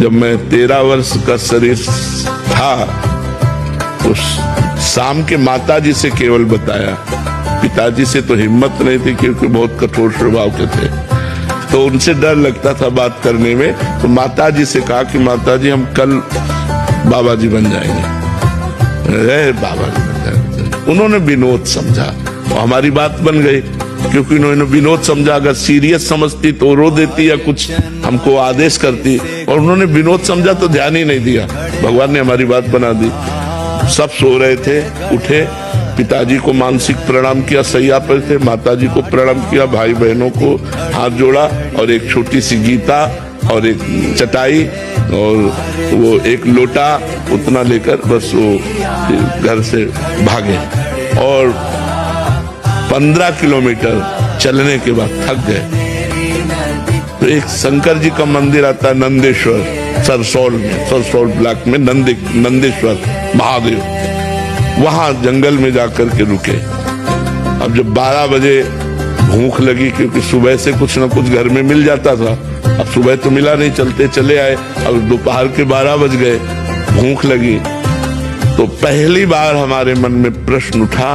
जब मैं 13 वर्ष का शरीर था तो शाम के माताजी से केवल बताया, पिताजी से तो हिम्मत नहीं थी क्योंकि बहुत कठोर स्वभाव के थे, तो उनसे डर लगता था बात करने में। तो माताजी से कहा कि माताजी हम कल बाबा जी बन जाएंगे। बाबा जी बन जाएंगे। उन्होंने विनोद समझा और हमारी बात बन गई, क्योंकि उन्होंने विनोद समझा। अगर सीरियस समझती तो रो देती या कुछ हमको आदेश करती, और उन्होंने विनोद समझा तो ध्यान ही नहीं दिया। भगवान ने हमारी बात बना दी। सब सो रहे थे, उठे, पिताजी को मानसिक प्रणाम किया, सैया पर थे, माताजी को प्रणाम किया, भाई बहनों को हाथ जोड़ा, और एक छोटी सी गीता और एक चटाई और वो एक लोटा उतना लेकर बस वो घर से भागे। और 15 किलोमीटर चलने के बाद थक गए। तो एक शंकर जी का मंदिर आता है नंदेश्वर, सरसौल में, सरसौल ब्लॉक में नंदेश्वर महादेव, वहां जंगल में जाकर के रुके। अब जब 12 बजे भूख लगी, क्योंकि सुबह से कुछ न कुछ घर में मिल जाता था, अब सुबह तो मिला नहीं, चलते चले आए। अब दोपहर के 12 बज गए, भूख लगी। तो पहली बार हमारे मन में प्रश्न उठा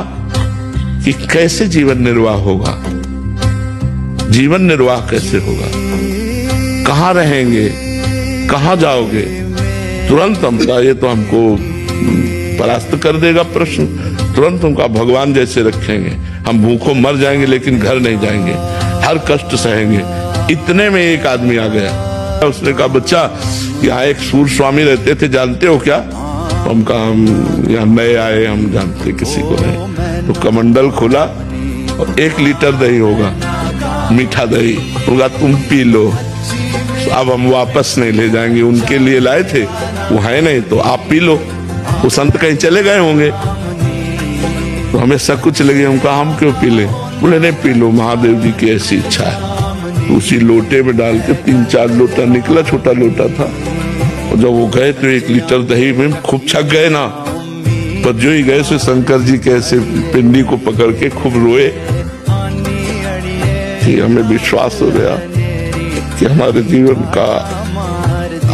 कि कैसे जीवन निर्वाह होगा, जीवन निर्वाह कैसे होगा, कहाँ रहेंगे, कहाँ जाओगे। तुरंत हम कहा ये तो हमको परास्त कर देगा प्रश्न। तुरंत उनका भगवान जैसे रखेंगे, हम भूखों मर जाएंगे लेकिन घर नहीं जाएंगे, हर कष्ट सहेंगे। इतने में एक आदमी आ गया, उसने कहा बच्चा यहाँ एक सूर स्वामी रहते थे, जानते हो क्या? तो हम कहा हम यहाँ नए आए, हम जानते किसी को नहीं। तो कमंडल खोला और 1 लीटर दही होगा, मीठा दही होगा, तुम पी लो, अब हम वापस नहीं ले जाएंगे। उनके लिए लाए थे, वो है नहीं, तो आप पी लो। वो संत कहीं चले गए होंगे। तो हमें सब कुछ लगे, हम कहा हम क्यों पी ले? बोले नहीं पी लो, महादेव जी की ऐसी इच्छा है। तो उसी लोटे में डाल के 3-4 लोटा निकला, छोटा लोटा था। और जब वो गए तो 1 लीटर दही में खूब छक गए ना। पर जो ही गए सो शंकर जी के ऐसे पिंडी को पकड़ के खूब रोए। हमें विश्वास हो गया कि हमारे जीवन का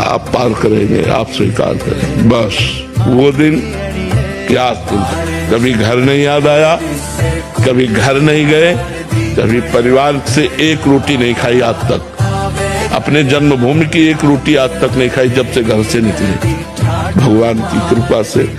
आप पार करेंगे, आप स्वीकार करेंगे। बस वो दिन क्या दिन, कभी घर नहीं याद आया, कभी घर नहीं गए, कभी परिवार से एक रोटी नहीं खाई आज तक, अपने जन्मभूमि की एक रोटी आज तक नहीं खाई जब से घर से निकले। भगवान की कृपा से